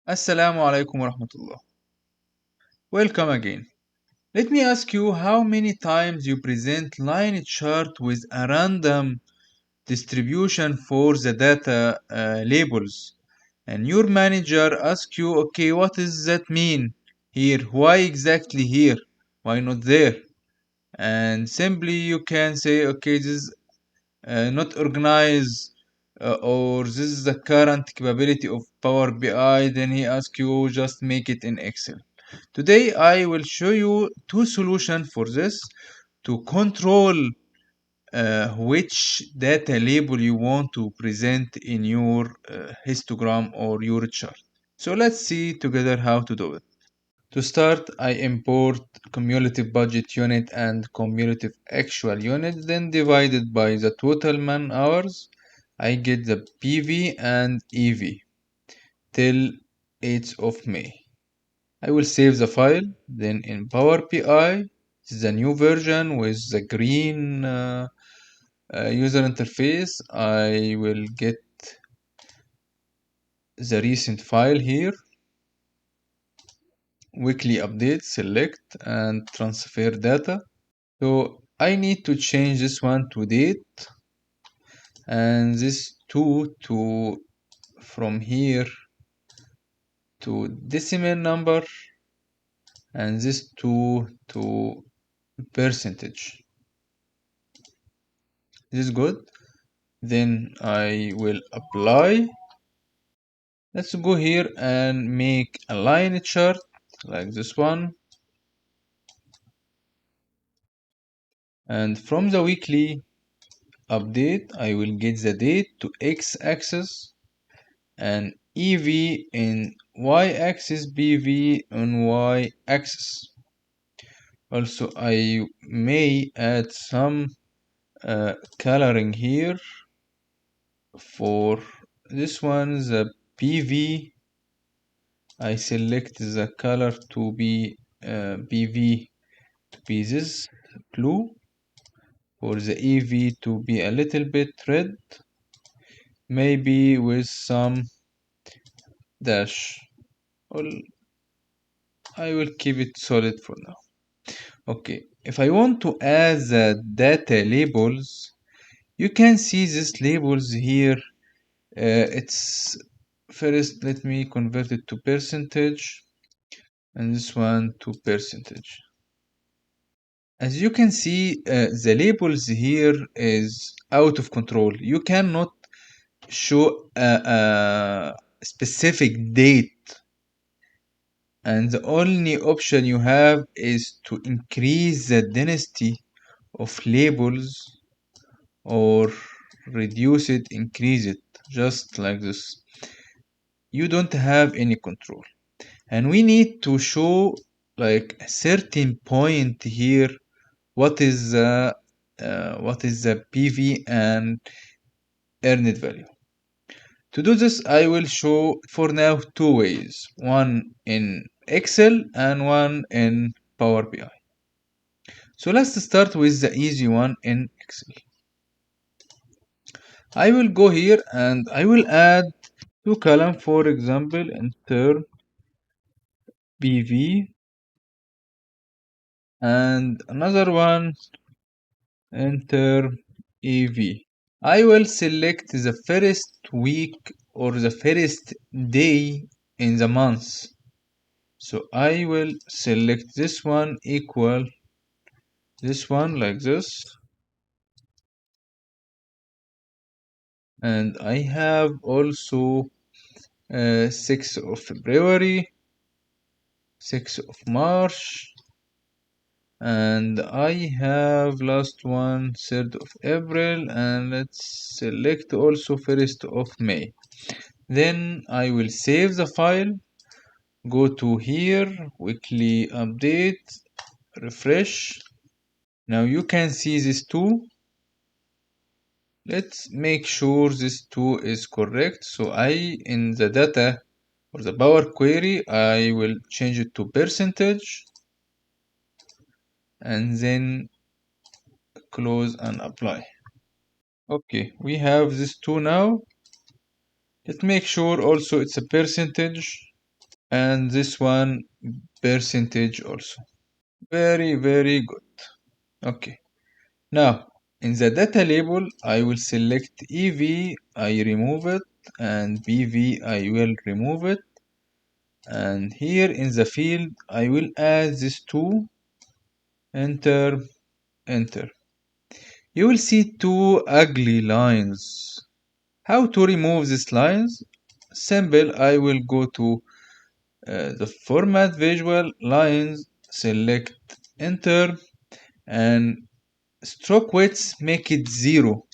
Assalamu alaikum warahmatullah. Welcome again. Let me ask you how many times you present line chart with a random distribution for the data labels and your manager asks you, okay, what does that mean here? Why exactly here? Why not there? And simply you can say, okay, this is not organized or this is the current capability of Power BI, then he asks you just make it in Excel. Today I will show you two solutions for this to control which data label you want to present in your histogram or your chart. So let's see together how to do it. To start, I import cumulative budget unit and cumulative actual unit, then divided by the total man hours, I get the PV and EV till 8th of May. I will save the file, then in Power BI, this is the new version with the green user interface. I will get the recent file here, weekly update, select and transfer data. So I need to change this one to date and this 2 to from here to decimal number and this 2 to percentage. This is good. Then I will apply. Let's go here and make a line chart like this one. And from the weekly update, I will get the date to x-axis and EV in y-axis, PV on y-axis. Also, I may add some coloring here for this one, the PV. I select the color to be PV to be this blue, for the EV to be a little bit red, maybe with some dash. Well, I will keep it solid for now. Okay, if I want to add the data labels, you can see these labels here. It's first, let me convert it to percentage and this one to percentage. As you can see, the labels here is out of control. You cannot show a specific date, and the only option you have is to increase the density of labels or reduce it, increase it, just like this. You don't have any control, and we need to show like a certain point here. What is the PV and earned value? To do this, I will show for now two ways, one in Excel and one in Power BI. So let's start with the easy one in Excel. I will go here and I will add two columns, for example, enter PV and another one enter EV. I will select the first week or the first day in the month. So I will select this one equal this one like this. And I have also 6th of February, 6th of March, and I have last one 3rd of April, and let's select also 1st of May. Then I will save the file, go to here, weekly update, refresh. Now you can see these two. Let's make sure this two is correct. So in the data or the Power Query, I will change it to percentage and then close and apply. Okay, we have this two now. Let's make sure also it's a percentage. and this one percentage also. Very, very good. Okay. Now, in the data label, I will select EV, I remove it, and BV, I will remove it. And here in the field, I will add these two, enter, enter. You will see two ugly lines. How to remove these lines? Simple, I will go to the format visual lines, select enter, and stroke width make it 0.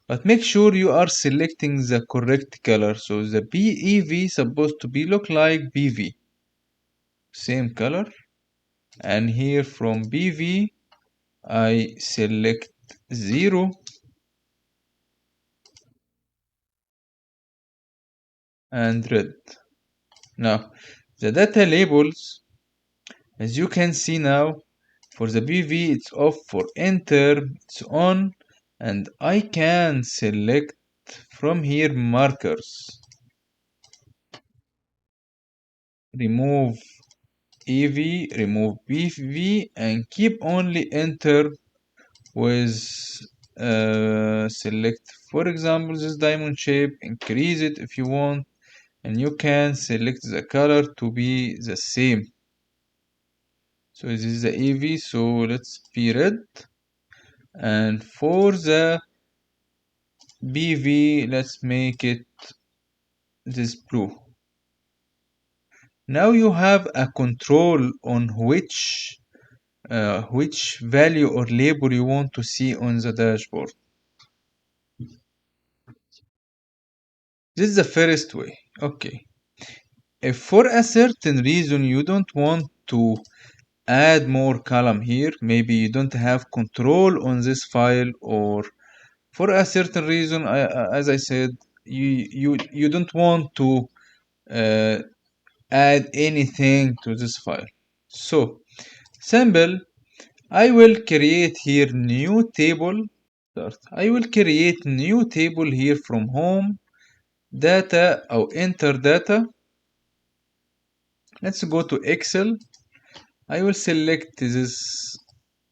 But make sure you are selecting the correct color. So the BEV supposed to be look like BV. Same color. And here from BV, I select 0 and red. Now, the data labels, as you can see now, for the BV it's off, for enter it's on, and I can select from here markers. Remove EV, remove BV, and keep only enter with select, for example, this diamond shape, increase it if you want, and you can select the color to be the same. So this is the EV, so let's be red, and for the BV, let's make it this blue. Now you have a control on which value or label you want to see on the dashboard. This is the first way. Okay. If for a certain reason you don't want to add more column here, maybe you don't have control on this file, or for a certain reason, as I said, you don't want to uh, add anything to this file. So simple, I will create here new table. I will create new table here from home data or enter data. Let's go to Excel. I will select these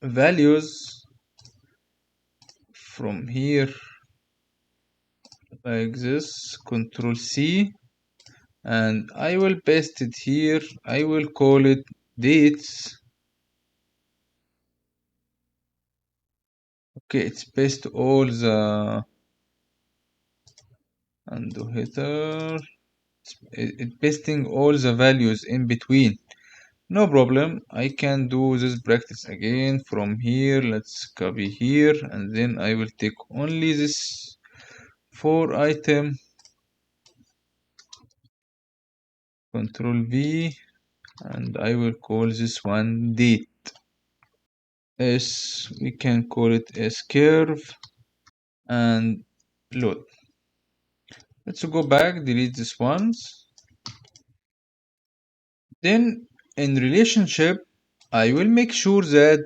values from here like this, Control C, and I will paste it here. I will call it dates. Okay, it's paste all the undo header. It pasting all the values in between. No problem. I can do this practice again from here. Let's copy here, and then I will take only this 4 item. Control V, and I will call this one date. S, we can call it S curve, and load. Let's go back, delete this ones. Then in relationship, I will make sure that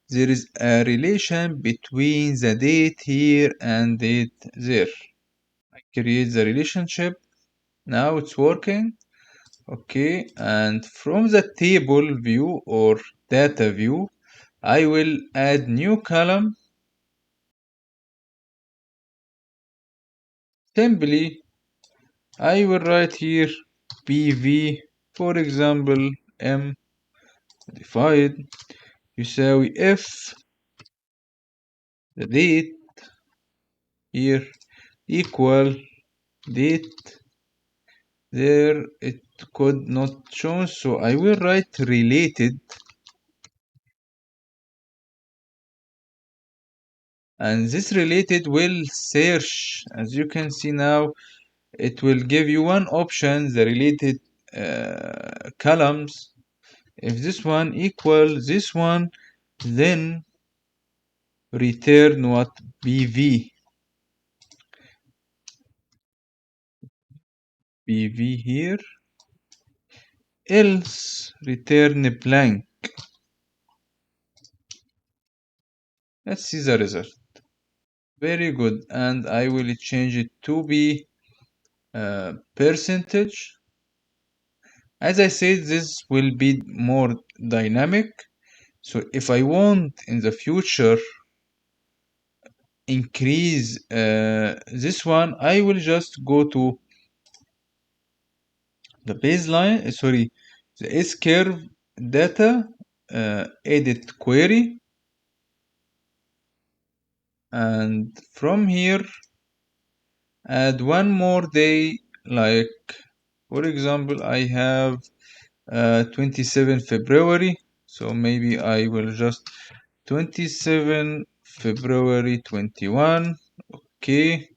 there is a relation between the date here and date there. I create the relationship. Now it's working. Okay, and from the table view or data view, I will add new column. Simply, I will write here PV, for example, M modified يساوي if the date here equal date. There it could not show, so I will write related, and this related will search. As you can see now, it will give you one option, the related columns. If this one equal this one, then return what? BV. BV here, else return blank. Let's see the result. Very good, and I will change it to be percentage. As I said, this will be more dynamic. So if I want in the future increase this one, I will just go to the baseline, sorry, the S curve data, edit query, and from here add one more day, like for example I have 27 February, so maybe I will just 27 February 21. Okay,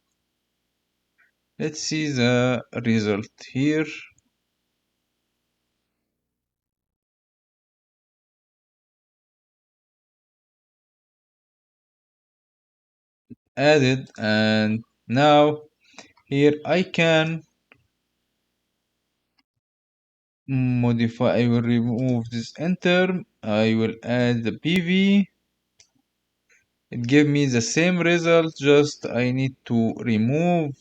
let's see the result here. Added, and now here I can modify. I will remove this enter. I will add the PV. It gave me the same result, just I need to remove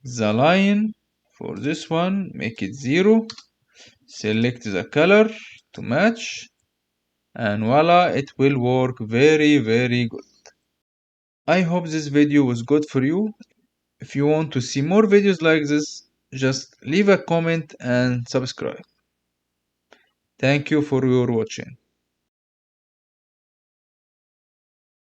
the line for this one, make it 0, select the color to match, and voila, it will work very good. I hope this video was good for you. If you want to see more videos like this, just leave a comment and subscribe. Thank you for your watching.